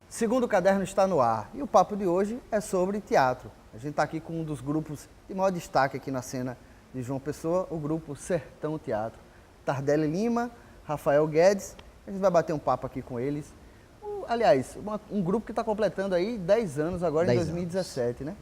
Segundo caderno está no ar e o papo de hoje é sobre teatro. A gente está aqui com um dos grupos de maior destaque aqui na cena de João Pessoa, o grupo Sertão Teatro. Tardelli Lima, Rafael Guedes, a gente vai bater um papo aqui com eles. Aliás, um grupo que está completando aí 10 anos agora, em 2017, né?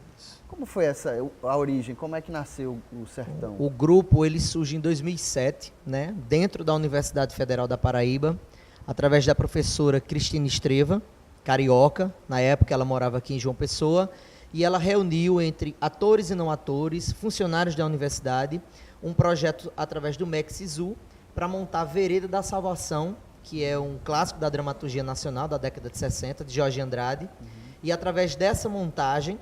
Como foi a origem? Como é que nasceu o Sertão? O grupo ele surge em 2007, né? Dentro da Universidade Federal da Paraíba, através da professora Cristina Estreva, carioca, na época ela morava aqui em João Pessoa, e ela reuniu entre atores e não atores, funcionários da universidade, um projeto através do MEC SISU para montar a Vereda da Salvação, que é um clássico da dramaturgia nacional da década de 60, de Jorge Andrade, e através dessa montagem,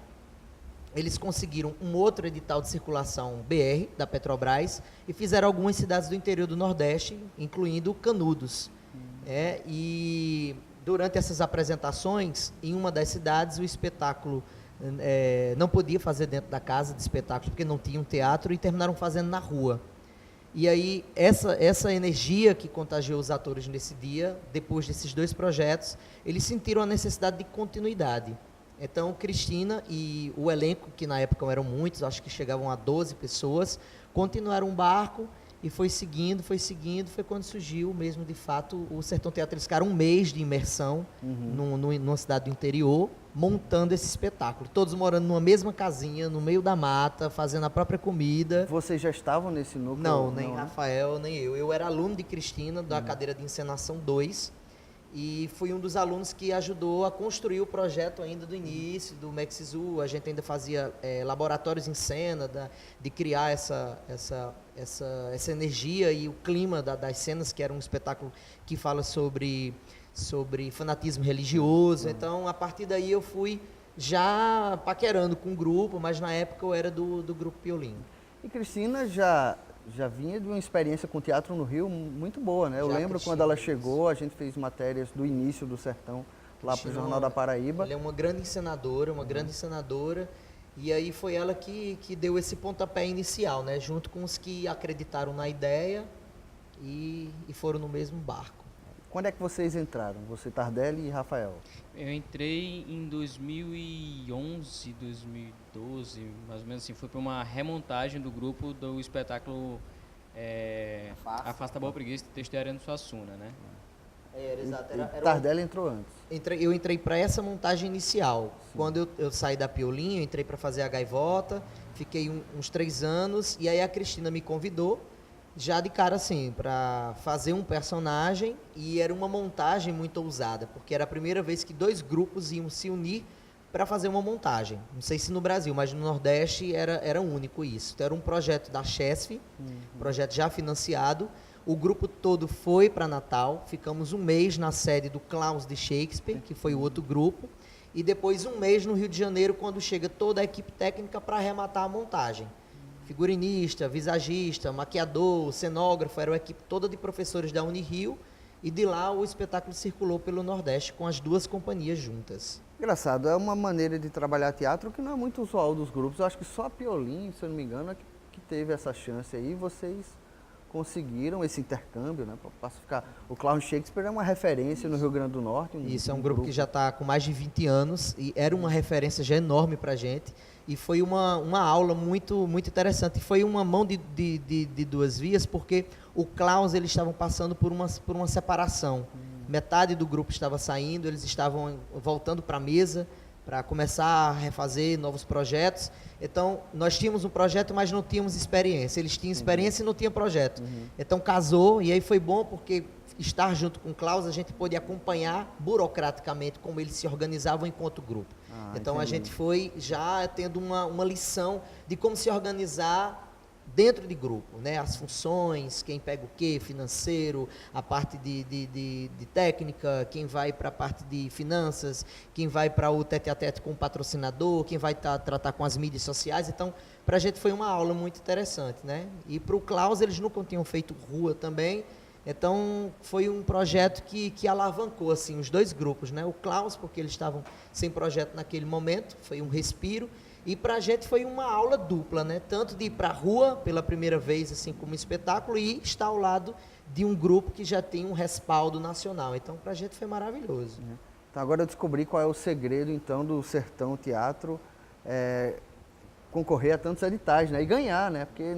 eles conseguiram um outro edital de circulação BR, da Petrobras, e fizeram algumas cidades do interior do Nordeste, incluindo Canudos. E durante essas apresentações, em uma das cidades, o espetáculo não podia fazer dentro da casa de espetáculo, porque não tinha um teatro, e terminaram fazendo na rua. E aí, essa energia que contagiou os atores nesse dia, depois desses dois projetos, eles sentiram a necessidade de continuidade. Então, Cristina e o elenco, que na época eram muitos, acho que chegavam a 12 pessoas, continuaram um barco, e foi seguindo, foi quando surgiu mesmo, de fato, o Sertão Teatro. Eles ficaram um mês de imersão numa cidade do interior, montando esse espetáculo. Todos morando numa mesma casinha, no meio da mata, fazendo a própria comida. Vocês já estavam nesse núcleo? Não, nem Rafael, nem eu. Eu era aluno de Cristina, da cadeira de encenação 2, e fui um dos alunos que ajudou a construir o projeto ainda do início, do MEC SISU. A gente ainda fazia laboratórios em cena, de criar essa energia e o clima das cenas, que era um espetáculo que fala sobre fanatismo religioso. Então, a partir daí eu fui já paquerando com o grupo, mas na época eu era do grupo Piolim. E Cristina já vinha de uma experiência com teatro no Rio muito boa, né? Eu lembro quando ela chegou, a gente fez matérias do início do Sertão lá para o Jornal da Paraíba. Ela é uma grande encenadora, e aí foi ela que deu esse pontapé inicial, né? Junto com os que acreditaram na ideia e foram no mesmo barco. Quando é que vocês entraram? Você, Tardelli e Rafael? Eu entrei em 2011, 2012, mais ou menos assim. Foi para uma remontagem do grupo do espetáculo Afasta a Boa Preguiça, texto de Ariano Suassuna, né? Exato. Tardelli entrou antes. Eu entrei para essa montagem inicial. Sim. Quando eu saí da Piolim, eu entrei para fazer a Gaivota, fiquei uns 3 anos, e aí a Cristina me convidou, já de cara assim, para fazer um personagem, e era uma montagem muito ousada, porque era a primeira vez que 2 grupos iam se unir para fazer uma montagem. Não sei se no Brasil, mas no Nordeste era único isso. Então, era um projeto da Chesf, projeto já financiado. O grupo todo foi para Natal, ficamos um mês na sede do Klaus de Shakespeare, que foi o outro grupo, e depois um mês no Rio de Janeiro, quando chega toda a equipe técnica para arrematar a montagem. Figurinista, visagista, maquiador, cenógrafo, era a equipe toda de professores da Unirio, e de lá o espetáculo circulou pelo Nordeste com as 2 companhias juntas. Engraçado, é uma maneira de trabalhar teatro que não é muito usual dos grupos. Eu acho que só a Piolim, se eu não me engano, é que teve essa chance aí. Vocês conseguiram esse intercâmbio, né, para pacificar. O Klaus Shakespeare é uma referência no Rio Grande do Norte. Isso, é um grupo que já está com mais de 20 anos, e era uma referência já enorme para a gente. E foi uma aula muito, muito interessante. E foi uma mão de 2 vias, porque o Klaus, eles estavam passando por uma separação. Metade do grupo estava saindo, eles estavam voltando para a mesa, para começar a refazer novos projetos. Então, nós tínhamos um projeto, mas não tínhamos experiência. Eles tinham experiência e não tinham projeto. Então, casou, e aí foi bom, porque estar junto com o Klaus, a gente pôde acompanhar burocraticamente como eles se organizavam enquanto grupo. Então, a gente foi já tendo uma lição de como se organizar dentro de grupo, né? As funções, quem pega o quê, financeiro, a parte de técnica, quem vai para a parte de finanças, quem vai para o tete-a-tete com o patrocinador, quem vai tratar com as mídias sociais. Então, para a gente foi uma aula muito interessante, né? E para o Klaus, eles nunca tinham feito rua também, então foi um projeto que alavancou assim, os dois grupos, né? O Klaus, porque eles estavam sem projeto naquele momento, foi um respiro. E para a gente foi uma aula dupla, né? Tanto de ir para a rua pela primeira vez, assim como espetáculo, e estar ao lado de um grupo que já tem um respaldo nacional. Então, para a gente foi maravilhoso. Então, agora eu descobri qual é o segredo, então, do Sertão Teatro, concorrer a tantos editais, né? E ganhar, né? Porque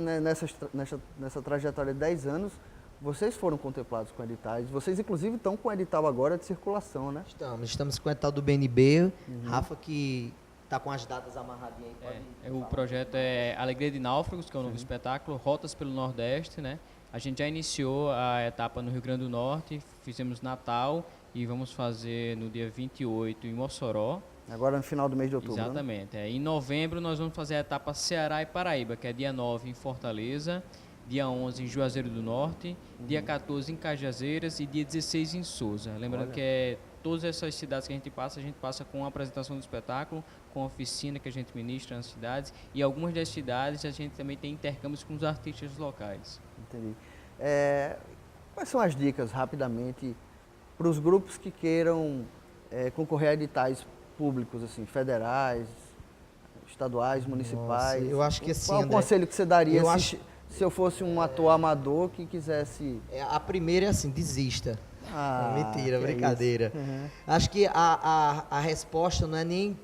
nessa trajetória de 10 anos, vocês foram contemplados com editais. Vocês, inclusive, estão com o edital agora de circulação, né? Estamos com o edital do BNB. Rafa, que está com as datas amarradinhas aí. O projeto é Alegria de Náufragos, que é o novo espetáculo, Rotas pelo Nordeste, né? A gente já iniciou a etapa no Rio Grande do Norte, fizemos Natal e vamos fazer no dia 28 em Mossoró. Agora no final do mês de outubro. Exatamente. Em novembro nós vamos fazer a etapa Ceará e Paraíba, que é dia 9 em Fortaleza, dia 11 em Juazeiro do Norte, dia 14 em Cajazeiras e dia 16 em Sousa. Lembrando que todas essas cidades que a gente passa com a apresentação do espetáculo, com a oficina que a gente ministra nas cidades, e algumas das cidades a gente também tem intercâmbios com os artistas locais. Entendi. Quais são as dicas, rapidamente, para os grupos que queiram concorrer a editais públicos, assim, federais, estaduais, municipais? Nossa, eu acho que assim, qual é o conselho que você daria se eu fosse um ator amador que quisesse... A primeira é assim, desista. Mentira, brincadeira. Uhum. Acho que a resposta não é nem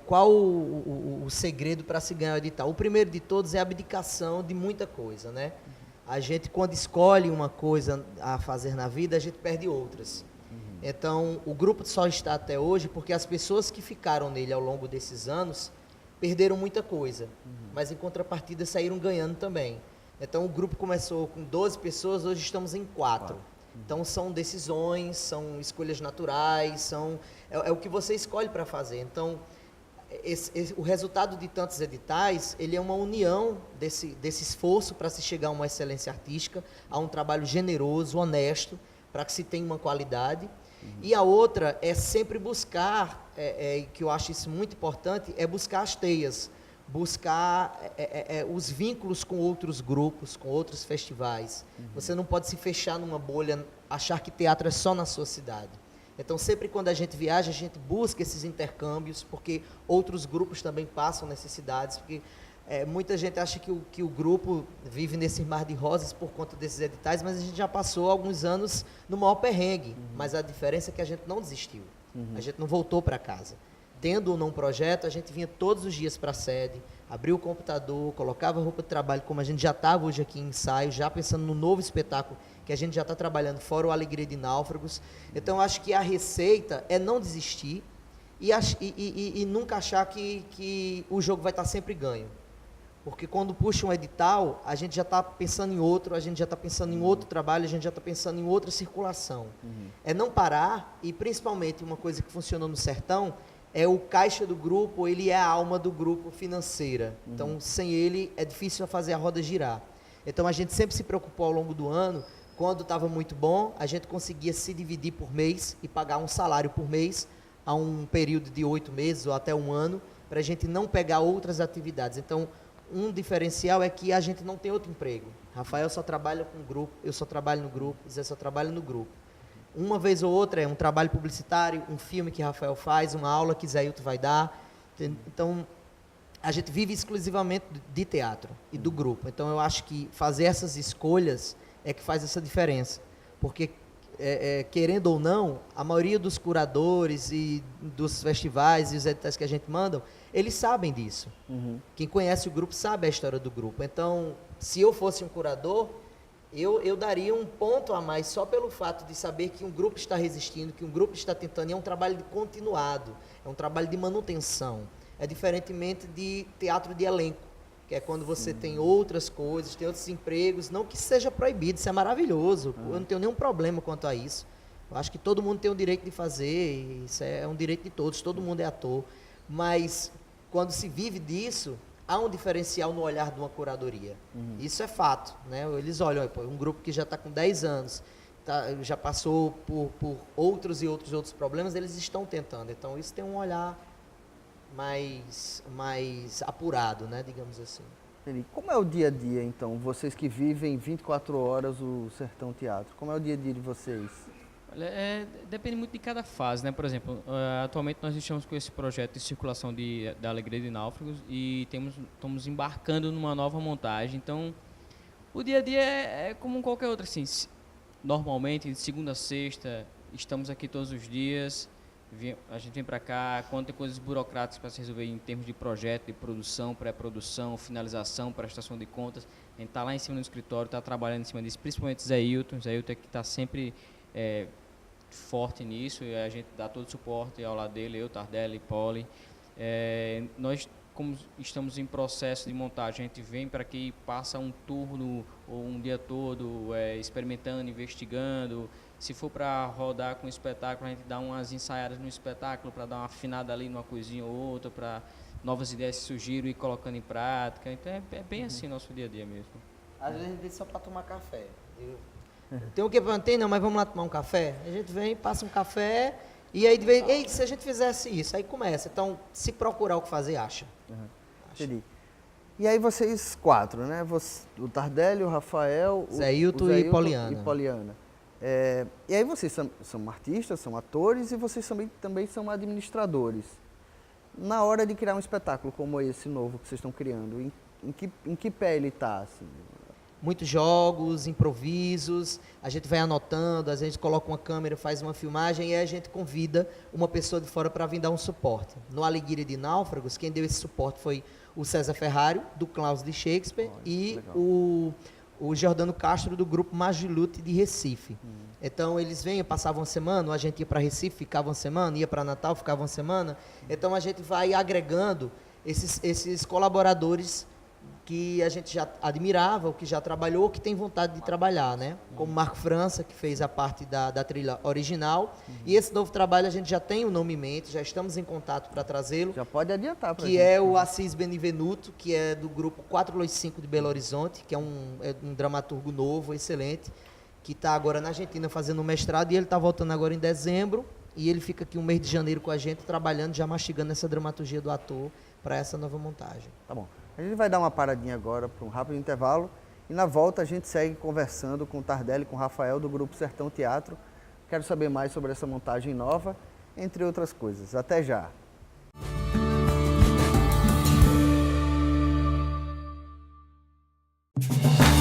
qual o segredo para se ganhar o edital. O primeiro de todos é a abdicação de muita coisa, né? A gente, quando escolhe uma coisa a fazer na vida, a gente perde outras. Então, o grupo só está até hoje porque as pessoas que ficaram nele ao longo desses anos perderam muita coisa, mas em contrapartida saíram ganhando também. Então, o grupo começou com 12 pessoas, hoje estamos em 4. Então, são decisões, são escolhas naturais, é o que você escolhe para fazer. Então, o resultado de tantos editais, ele é uma união desse esforço para se chegar a uma excelência artística, a um trabalho generoso, honesto, para que se tenha uma qualidade. E a outra é sempre buscar, que eu acho isso muito importante, é buscar as teias, buscar os vínculos com outros grupos, com outros festivais. Você não pode se fechar numa bolha, achar que teatro é só na sua cidade. Então, sempre quando a gente viaja, a gente busca esses intercâmbios, porque outros grupos também passam necessidades, porque muita gente acha que o grupo vive nesse mar de rosas por conta desses editais, mas a gente já passou alguns anos no maior perrengue, mas a diferença é que a gente não desistiu, a gente não voltou para casa. Tendo ou não um projeto, a gente vinha todos os dias para a sede, abria o computador, colocava a roupa de trabalho, como a gente já estava hoje aqui em ensaio, já pensando no novo espetáculo que a gente já está trabalhando, fora o Alegria de Náufragos. Então, acho que a receita é não desistir e nunca achar que o jogo vai estar sempre ganho. Porque quando puxa um edital, a gente já está pensando em outro, a gente já está pensando em outro trabalho, a gente já está pensando em outra circulação. É não parar, e principalmente uma coisa que funcionou no Sertão, é o caixa do grupo, ele é a alma do grupo financeira. Então, sem ele, é difícil fazer a roda girar. Então, a gente sempre se preocupou ao longo do ano, quando estava muito bom, a gente conseguia se dividir por mês e pagar um salário por mês, a um período de 8 meses ou até um ano, para a gente não pegar outras atividades. Então, um diferencial é que a gente não tem outro emprego. Rafael só trabalha com o grupo, eu só trabalho no grupo, Zé só trabalha no grupo. Uma vez ou outra é um trabalho publicitário, um filme que Rafael faz, uma aula que Zé Hilton vai dar. Então, a gente vive exclusivamente de teatro e do grupo. Então, eu acho que fazer essas escolhas é que faz essa diferença. Porque, querendo ou não, a maioria dos curadores e dos festivais e os editais que a gente manda, eles sabem disso. Quem conhece o grupo sabe a história do grupo. Então, se eu fosse um curador, eu daria um ponto a mais só pelo fato de saber que um grupo está resistindo, que um grupo está tentando, e é um trabalho continuado, é um trabalho de manutenção. É diferentemente de teatro de elenco, que é quando você tem outras coisas, tem outros empregos, não que seja proibido, isso é maravilhoso, eu não tenho nenhum problema quanto a isso. Eu acho que todo mundo tem o direito de fazer, isso é um direito de todos, todo mundo é ator, mas quando se vive disso, há um diferencial no olhar de uma curadoria. Isso é fato, né? Eles olham, pô, um grupo que já está com 10 anos, já passou por outros problemas, eles estão tentando. Então, isso tem um olhar mais apurado, né? Digamos assim. Entendi. Como é o dia a dia, então? Vocês que vivem 24 horas o Sertão Teatro. Como é o dia a dia de vocês? Olha, depende muito de cada fase, né? Por exemplo, atualmente nós estamos com esse projeto de circulação da Alegria de Náufragos e estamos embarcando numa nova montagem. Então, o dia a dia é como qualquer outro, assim. Normalmente, de segunda a sexta, estamos aqui todos os dias. A gente vem para cá, quando tem coisas burocráticas para se resolver em termos de projeto, de produção, pré-produção, finalização, prestação de contas, a gente está lá em cima no escritório, está trabalhando em cima disso, principalmente Zé Hilton é que está sempre forte nisso, e a gente dá todo o suporte ao lado dele, eu, Tardelli, Poli. Nós, como estamos em processo de montagem, a gente vem para aqui, passa um turno ou um dia todo experimentando, investigando. Se for para rodar com o espetáculo, a gente dá umas ensaiadas no espetáculo para dar uma afinada ali numa coisinha ou outra, para novas ideias se surgiram e colocando em prática. Então é bem assim o nosso dia a dia mesmo. Às vezes a gente vem só para tomar café. Tem o que para tem não, mas vamos lá tomar um café? A gente vem, passa um café e aí vem, ei, se a gente fizesse isso, aí começa. Então, se procurar o que fazer, acha. Entendi. E aí vocês 4, né? O Tardelli, o Rafael, Zé Hilton e Poliana. E aí vocês são artistas, são atores e vocês também são administradores. Na hora de criar um espetáculo como esse novo que vocês estão criando, em que pé ele está? Assim? Muitos jogos, improvisos, a gente vai anotando, às vezes coloca uma câmera, faz uma filmagem e aí a gente convida uma pessoa de fora para vir dar um suporte. No Alegria de Náufragos, quem deu esse suporte foi o César Ferrário, do Klaus de Shakespeare, e o Jordano Castro, do grupo Magilute de Recife. Então, eles venham, passavam uma semana, a gente ia para Recife, ficava uma semana, ia para Natal, ficava uma semana. Então, a gente vai agregando esses colaboradores que a gente já admirava, ou que já trabalhou, ou que tem vontade de trabalhar, né? Como Marco França, que fez a parte da trilha original. E esse novo trabalho a gente já tem o nome em mente, já estamos em contato para trazê-lo. Já pode adiantar para que é o Assis Benevenuto, que é do grupo 425 de Belo Horizonte, que é um dramaturgo novo, excelente, que está agora na Argentina fazendo um mestrado, e ele está voltando agora em dezembro, e ele fica aqui um mês de janeiro com a gente, trabalhando, já mastigando essa dramaturgia do ator para essa nova montagem. Tá bom. A gente vai dar uma paradinha agora para um rápido intervalo e na volta a gente segue conversando com o Tardelli e com o Rafael do grupo Sertão Teatro. Quero saber mais sobre essa montagem nova, entre outras coisas. Até já!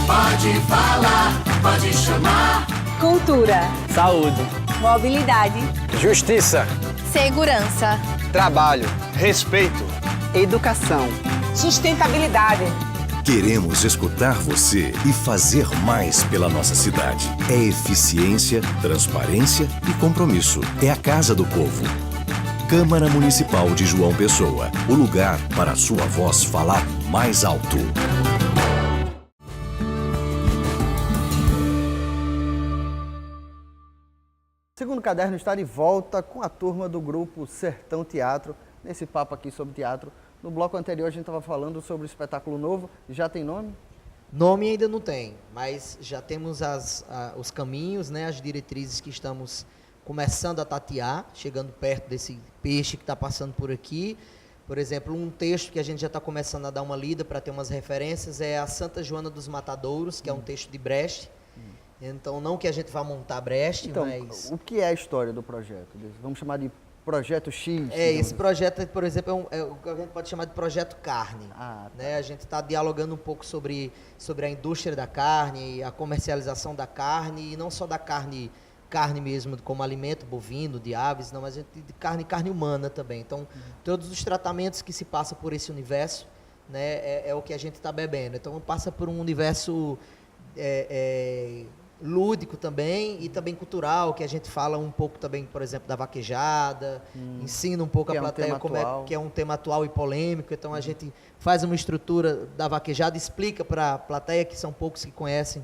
Pode falar, pode chamar. Cultura, Saúde, mobilidade, justiça, segurança, trabalho, respeito, educação, sustentabilidade. Queremos escutar você e fazer mais pela nossa cidade. É eficiência, transparência e compromisso. É a Casa do Povo. Câmara Municipal de João Pessoa. O lugar para a sua voz falar mais alto. O segundo caderno está de volta com a turma do grupo Sertão Teatro, nesse papo aqui sobre teatro. No bloco anterior a gente estava falando sobre o espetáculo novo, já tem nome? Nome ainda não tem, mas já temos os caminhos, né, as diretrizes que estamos começando a tatear, chegando perto desse peixe que está passando por aqui. Por exemplo, um texto que a gente já está começando a dar uma lida para ter umas referências é a Santa Joana dos Matadouros, que é um texto de Brecht. Então, não que a gente vá montar Brecht, Então, mas... o que é a história do projeto? Vamos chamar de Projeto X? Esse projeto, por exemplo, é o que a gente pode chamar de Projeto Carne. Ah, tá. Né? A gente está dialogando um pouco sobre a indústria da carne, a comercialização da carne, e não só da carne mesmo, como alimento bovino, de aves, não, mas de carne humana também. Então, todos os tratamentos que se passam por esse universo, né, é o que a gente está bebendo. Então, passa por um universo lúdico também e também cultural, que a gente fala um pouco também, por exemplo, da vaquejada, ensina um pouco a plateia que é um tema atual e polêmico. Então, a gente faz uma estrutura da vaquejada, explica para a plateia, que são poucos que conhecem,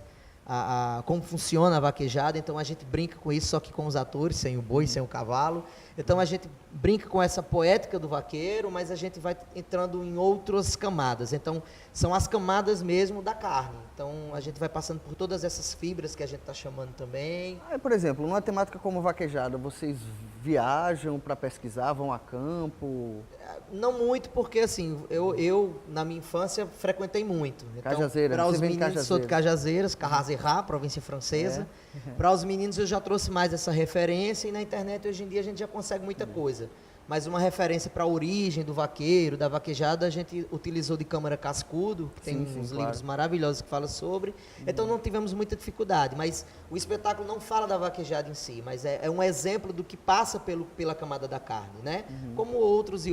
como funciona a vaquejada. Então a gente brinca com isso, só que com os atores, sem o boi, sem o cavalo. Então a gente brinca com essa poética do vaqueiro, mas a gente vai entrando em outras camadas. Então, são as camadas mesmo da carne. Então, a gente vai passando por todas essas fibras que a gente está chamando também. Por exemplo, numa temática como vaquejada, vocês viajam para pesquisar, vão a campo? Não muito, porque assim, eu na minha infância frequentei muito. Então, Cajazeiras, para você os vem de meninos, sou de Cajazeiras. Cajazeiras, província francesa. Para os meninos eu já trouxe mais essa referência e na internet hoje em dia a gente já consegue muita coisa. Mas uma referência para a origem do vaqueiro, da vaquejada, a gente utilizou de Câmara Cascudo, que tem uns livros maravilhosos que falam sobre. Então não tivemos muita dificuldade, mas o espetáculo não fala da vaquejada em si, mas é um exemplo do que passa pela camada da carne, né? Como outros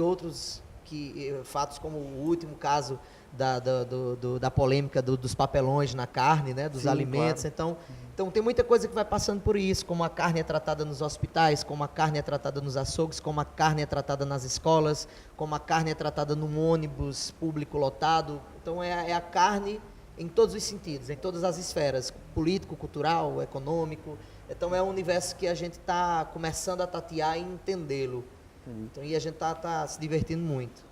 fatos, como o último caso da polêmica dos papelões na carne, né? Dos alimentos. Então tem muita coisa que vai passando por isso, como a carne é tratada nos hospitais, como a carne é tratada nos açougues, como a carne é tratada nas escolas, como a carne é tratada num ônibus público lotado. Então é a carne em todos os sentidos, em todas as esferas, político, cultural, econômico. Então é um universo que a gente está começando a tatear e entendê-lo. Então, e a gente está se divertindo muito.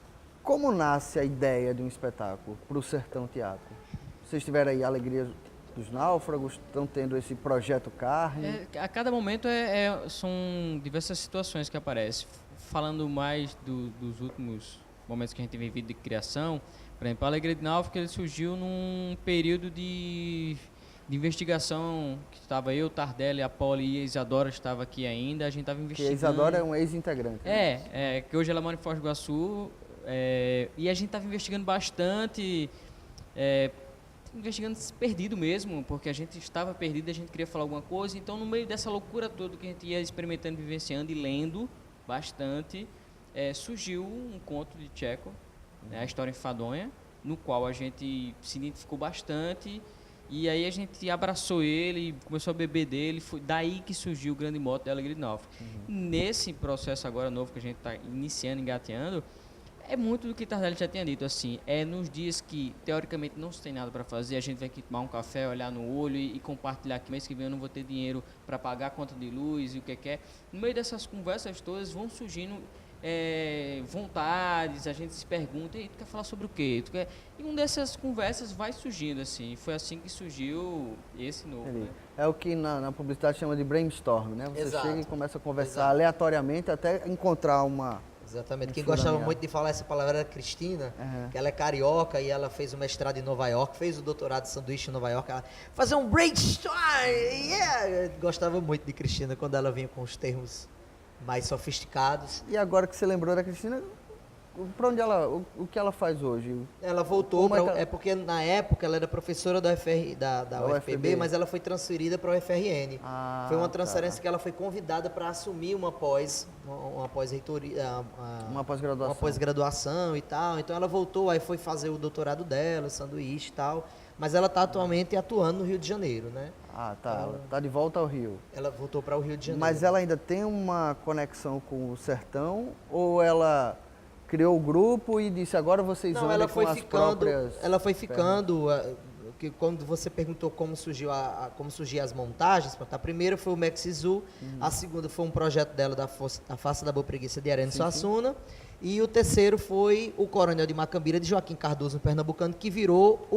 Como nasce a ideia de um espetáculo para o Sertão Teatro? Vocês tiveram aí a alegria dos náufragos, estão tendo esse projeto carne? A cada momento são diversas situações que aparecem. Falando mais dos últimos momentos que a gente tem vivido de criação, por exemplo, a Alegria de Náufrago ele surgiu num período de investigação, que estava eu, Tardelli, a Poli e a Isadora estava aqui ainda, a gente estava investigando. Que a Isadora é um ex-integrante. Que hoje ela mora em Foz do Iguaçu, e a gente estava investigando bastante, investigando perdido mesmo, porque a gente estava perdido, a gente queria falar alguma coisa, então no meio dessa loucura toda que a gente ia experimentando, vivenciando e lendo bastante, surgiu um conto de Tcheco, né, a história enfadonha, no qual a gente se identificou bastante, e aí a gente abraçou ele, começou a beber dele, foi daí que surgiu o grande mote da Alegria de Náufrago. Nesse processo agora novo que a gente está iniciando, engateando, é muito do que Tardelli já tinha dito, assim, nos dias que, teoricamente, não se tem nada para fazer, a gente vai aqui tomar um café, olhar no olho e compartilhar que mês que vem eu não vou ter dinheiro para pagar a conta de luz e o que é. No meio dessas conversas todas vão surgindo vontades, a gente se pergunta, e tu quer falar sobre o quê? E uma dessas conversas vai surgindo, assim, foi assim que surgiu esse novo, né? É o que na publicidade chama de brainstorm, né? Você Exato. chega e começa a conversar aleatoriamente até encontrar uma... Exatamente. Quem gostava muito de falar essa palavra era a Cristina, que ela é carioca e ela fez o mestrado em Nova York, fez o doutorado de sanduíche em Nova York. Ela fazer um brainstorm, Eu gostava muito de Cristina quando ela vinha com os termos mais sofisticados. E agora que você lembrou da Cristina, para onde o que ela faz hoje? Ela voltou, Como é que porque na época ela era professora da UFPB, mas ela foi transferida para o UFRN. Foi uma transferência que ela foi convidada para assumir uma pós-reitoria, uma pós-graduação. Uma pós-graduação e tal. Então ela voltou, aí foi fazer o doutorado dela, sanduíche e tal. Mas ela está atualmente atuando no Rio de Janeiro, né? Ela está de volta ao Rio. Ela voltou para o Rio de Janeiro. Mas ela ainda tem uma conexão com o sertão ou ela criou o grupo e disse agora vocês andem ela com foi as ficando, próprias... Ela foi ficando, que quando você perguntou como surgiu como surgiam as montagens, a primeira foi o Mexizu, a segunda foi um projeto dela da Face da Boa Preguiça de Arena Suassuna, e o terceiro foi o Coronel de Macambira, de Joaquim Cardoso, no Pernambucano, que virou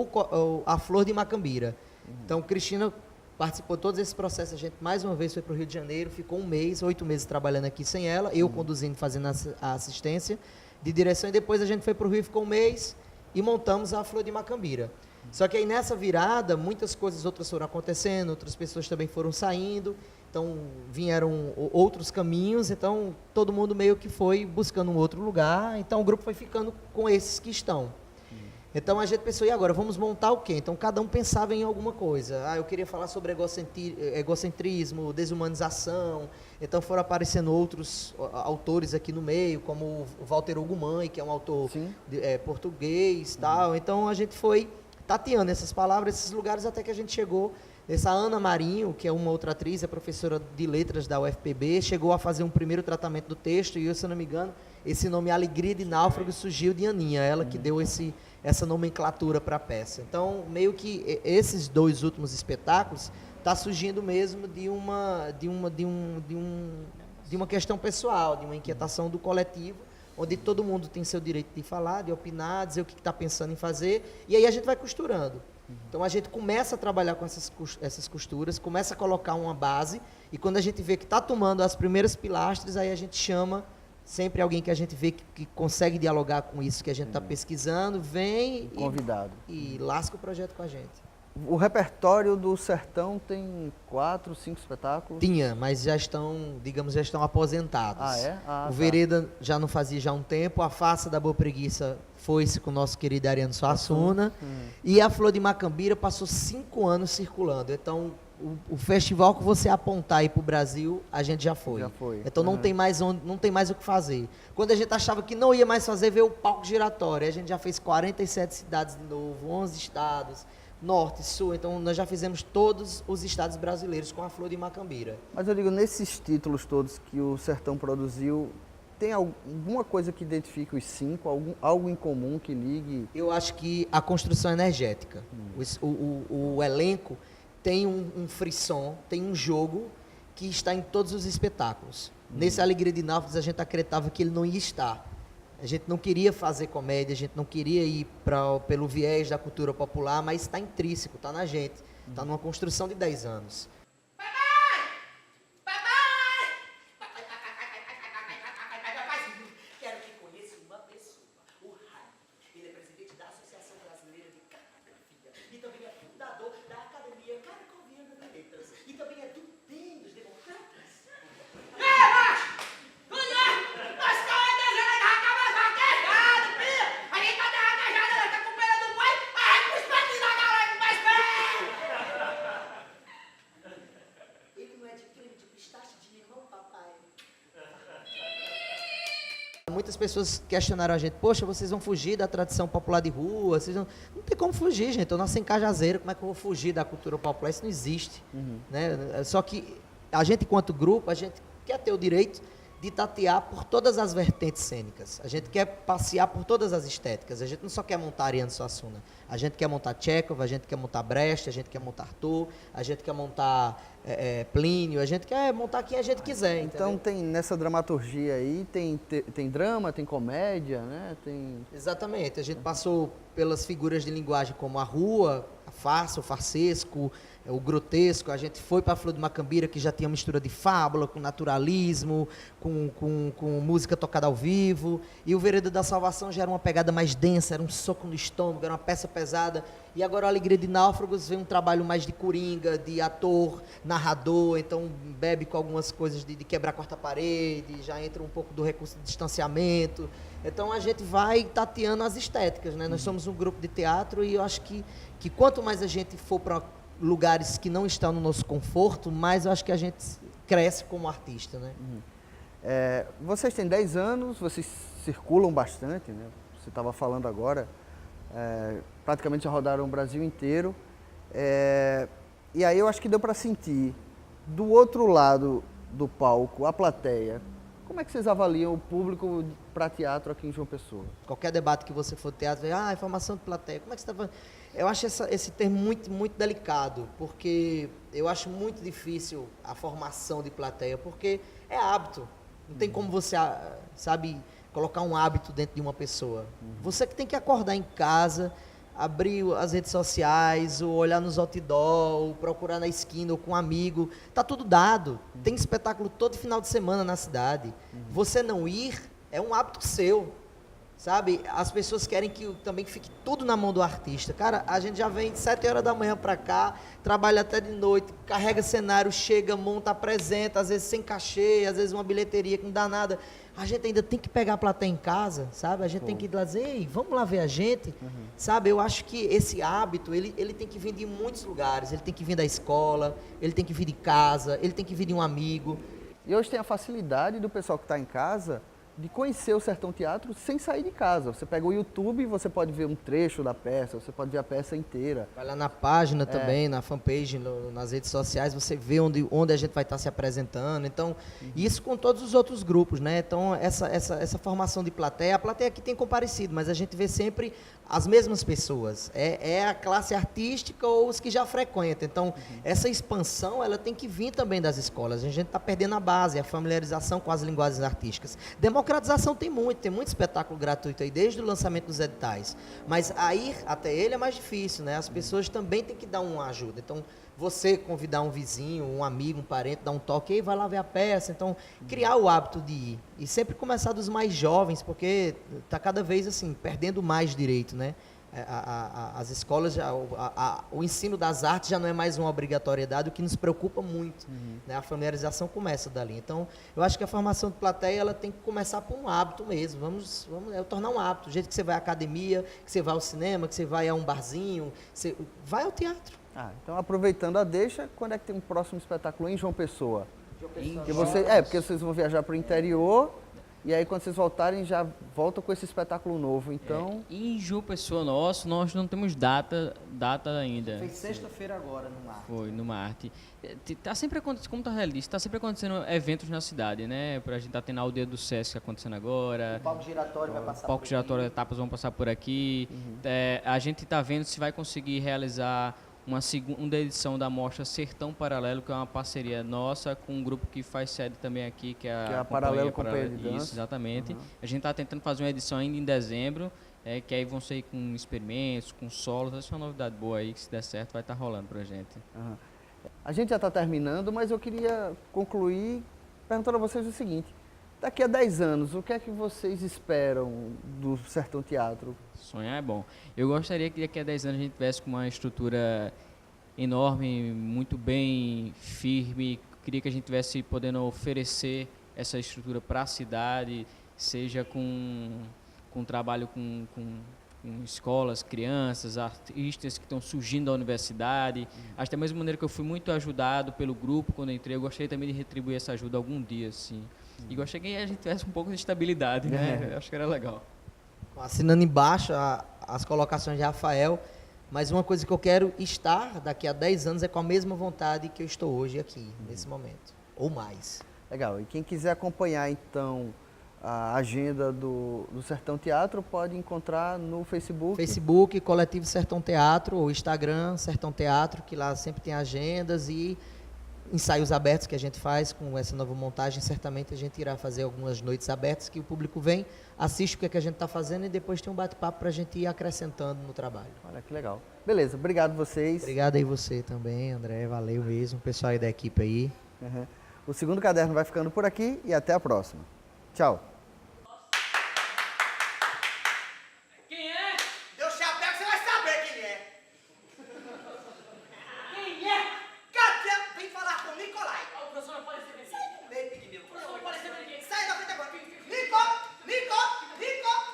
a Flor de Macambira. Então, Cristina participou de todos esses processos, a gente mais uma vez foi para o Rio de Janeiro, ficou 8 meses trabalhando aqui sem ela, eu conduzindo, fazendo a assistência de direção, e depois a gente foi para o Rio, ficou 1 mês, e montamos a Flor de Macambira. Só que aí nessa virada, muitas coisas outras foram acontecendo, outras pessoas também foram saindo, então vieram outros caminhos, então todo mundo meio que foi buscando um outro lugar, então o grupo foi ficando com esses que estão. Então a gente pensou, e agora, vamos montar o quê? Então cada um pensava em alguma coisa. Eu queria falar sobre egocentrismo, desumanização. Então foram aparecendo outros autores aqui no meio, como o Walter Ogumãe, que é um autor português e tal. Então a gente foi tateando essas palavras, esses lugares, até que a gente chegou nessa Ana Marinho, que é uma outra atriz, é professora de letras da UFPB, chegou a fazer um primeiro tratamento do texto, e eu, se eu não me engano, esse nome Alegria de Náufrago surgiu de Aninha, ela que deu essa nomenclatura para a peça. Então, meio que esses 2 últimos espetáculos está surgindo mesmo de um de uma questão pessoal, de uma inquietação do coletivo, onde todo mundo tem seu direito de falar, de opinar, dizer o que está pensando em fazer, e aí a gente vai costurando. Então a gente começa a trabalhar com essas costuras, começa a colocar uma base, e quando a gente vê que está tomando as primeiras pilastras, aí a gente chama sempre alguém que a gente vê que consegue dialogar com isso que a gente está pesquisando, vem Convidado. e lasca o projeto com a gente. O repertório do Sertão tem 4, 5 espetáculos? Tinha, mas já estão, digamos, já estão aposentados. Ah, é? Ah, O tá. Vereda já não fazia já há um tempo, a Faça da Boa Preguiça foi-se com o nosso querido Ariano Suassuna, e a Flor de Macambira passou 5 anos circulando. Então, o festival que você apontar aí pro Brasil, a gente já foi. Já foi. Então não tem mais não tem mais o que fazer. Quando a gente achava que não ia mais fazer, veio o palco giratório. A gente já fez 47 cidades de novo, 11 estados, norte, sul. Então nós já fizemos todos os estados brasileiros com a Flor de Macambira. Mas eu digo, nesses títulos todos que o Sertão produziu, tem alguma coisa que identifique os 5, algo em comum que ligue? Eu acho que a construção energética. O elenco tem um frisson, tem um jogo que está em todos os espetáculos. Nesse Alegria de Náufragos, a gente acreditava que ele não ia estar. A gente não queria fazer comédia, a gente não queria ir pelo viés da cultura popular, mas está intrínseco, está na gente. Está numa construção de 10 anos. Quero que conheça uma pessoa, o Rai. Ele é presidente da Associação Brasileira de Cartografia e também é fundador da Academia Caracoviana de Letras e também é do DEM dos Democratas. Ele não é de creme de pistache de limão, papai. Muitas pessoas questionaram a gente, poxa, vocês vão fugir da tradição popular de rua, vocês não tem como fugir, gente, eu nasci em Cajazeiro, como é que eu vou fugir da cultura popular? Isso não existe, né? Só que a gente, enquanto grupo, a gente quer ter o direito de tatear por todas as vertentes cênicas, a gente quer passear por todas as estéticas, a gente não só quer montar Ariano Suassuna, a gente quer montar Tchekhov, a gente quer montar Brecht, a gente quer montar Arthur, a gente quer montar Plínio, a gente quer montar quem a gente quiser, Então entendeu? tem nessa dramaturgia aí, tem drama, tem comédia, né? Exatamente, a gente passou pelas figuras de linguagem como a rua, a farsa, o farsesco, o grotesco, a gente foi para a Flor de Macambira, que já tinha mistura de fábula, com naturalismo, com música tocada ao vivo, e o Vereda da Salvação já era uma pegada mais densa, era um soco no estômago, era uma peça pesada, e agora a Alegria de Náufragos vem um trabalho mais de coringa, de ator, narrador, então bebe com algumas coisas de quebrar a quarta parede, já entra um pouco do recurso de distanciamento, então a gente vai tateando as estéticas, né? Nós somos um grupo de teatro e eu acho que quanto mais a gente for para lugares que não estão no nosso conforto, mais eu acho que a gente cresce como artista, né? Vocês têm 10 anos, vocês circulam bastante, né? Você estava falando agora, praticamente já rodaram o Brasil inteiro. E aí eu acho que deu para sentir, do outro lado do palco, a plateia. Como é que vocês avaliam o público para teatro aqui em João Pessoa? Qualquer debate que você for teatro, informação de plateia, como é que você está falando? Eu acho esse termo muito, muito delicado, porque eu acho muito difícil a formação de plateia, porque é hábito. Não tem como você, sabe, colocar um hábito dentro de uma pessoa. Você que tem que acordar em casa, abrir as redes sociais, ou olhar nos outdoor, ou procurar na esquina, ou com um amigo. Tá tudo dado. Tem espetáculo todo final de semana na cidade. Você não ir é um hábito seu. Sabe, as pessoas querem que também fique tudo na mão do artista. Cara, a gente já vem 7 horas da manhã pra cá, trabalha até de noite, carrega cenário, chega, monta, apresenta, às vezes sem cachê, às vezes uma bilheteria que não dá nada. A gente ainda tem que pegar a plateia em casa, sabe? A gente tem que ir lá dizer, ei, vamos lá ver a gente. Sabe, eu acho que esse hábito, ele tem que vir de muitos lugares. Ele tem que vir da escola, ele tem que vir de casa, ele tem que vir de um amigo. E hoje tem a facilidade do pessoal que está em casa de conhecer o Sertão Teatro sem sair de casa. Você pega o YouTube e você pode ver um trecho da peça, você pode ver a peça inteira. Vai lá na página também, na fanpage, nas redes sociais, você vê onde a gente vai estar se apresentando. Então, isso com todos os outros grupos, né? Então, essa formação de plateia, a plateia aqui tem comparecido, mas a gente vê sempre as mesmas pessoas. É a classe artística ou os que já frequentam. Então, essa expansão, ela tem que vir também das escolas. A gente está perdendo a base, a familiarização com as linguagens artísticas. Democratização tem muito espetáculo gratuito aí, desde o lançamento dos editais. Mas a ir até ele é mais difícil, né? As pessoas também têm que dar uma ajuda. Então, você convidar um vizinho, um amigo, um parente, dar um toque, aí vai lá ver a peça. Então, criar o hábito de ir. E sempre começar dos mais jovens, porque está cada vez, assim, perdendo mais direito, né? As escolas, o ensino das artes já não é mais uma obrigatoriedade, o que nos preocupa muito. Né? A familiarização começa dali. Então, eu acho que a formação de plateia ela tem que começar por um hábito mesmo. Vamos tornar um hábito. Do jeito que você vai à academia, que você vai ao cinema, que você vai a um barzinho, você vai ao teatro. Então, aproveitando a deixa, quando é que tem um próximo espetáculo em João Pessoa? Porque vocês vão viajar para o interior e aí quando vocês voltarem já voltam com esse espetáculo novo. Então, Em João Pessoa nós não temos data ainda. Fez sexta-feira agora no Mar. Foi, no Marte. Tá sempre acontecendo, como tá realista, tá sempre acontecendo eventos na cidade, né? A gente tá tendo a aldeia do Sesc acontecendo agora. O palco giratório vai passar Palco giratório, etapas vão passar por aqui. A gente tá vendo se vai conseguir realizar uma segunda edição da mostra Sertão Paralelo, que é uma parceria nossa com um grupo que faz sede também aqui, que é a Paralelo Companhia de Dança. Isso, exatamente. A gente está tentando fazer uma edição ainda em dezembro, que aí vão ser com experimentos, com solos. Essa é uma novidade boa aí, que se der certo vai estar rolando pra gente. a gente já está terminando, mas eu queria concluir perguntando a vocês o seguinte. Daqui a 10 anos, o que é que vocês esperam do Sertão Teatro? Sonhar é bom. Eu gostaria que daqui a 10 anos a gente tivesse com uma estrutura enorme, muito bem firme. Queria que a gente tivesse podendo oferecer essa estrutura para a cidade, seja com trabalho com escolas, crianças, artistas que estão surgindo da universidade. Acho da mesma maneira que eu fui muito ajudado pelo grupo quando entrei, eu gostaria também de retribuir essa ajuda algum dia, assim. E gostaria que a gente tivesse um pouco de estabilidade, né? Acho que era legal. Assinando embaixo as colocações de Rafael, mas uma coisa que eu quero estar daqui a 10 anos é com a mesma vontade que eu estou hoje aqui, nesse momento, ou mais. Legal. E quem quiser acompanhar, então, a agenda do Sertão Teatro, pode encontrar no Facebook. Facebook, Coletivo Sertão Teatro, ou Instagram, Sertão Teatro, que lá sempre tem agendas e ensaios abertos que a gente faz com essa nova montagem. Certamente a gente irá fazer algumas noites abertas que o público vem, assiste o que, é que a gente está fazendo e depois tem um bate-papo para a gente ir acrescentando no trabalho. Olha que legal. Beleza, obrigado vocês. Obrigado aí você também, André, valeu mesmo, pessoal aí da equipe aí. O segundo caderno vai ficando por aqui e até a próxima. Tchau. Quem é? Deu chapéu que você vai saber quem é. Quem é? Kátia, vem falar com Nicolai. O professor não pode ser bem. Sai do meio, Pigmeu. O professor não pode ser bem. Sai da frente agora. Nico!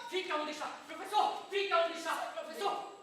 Fica onde está. Professor, fica onde está. Professor.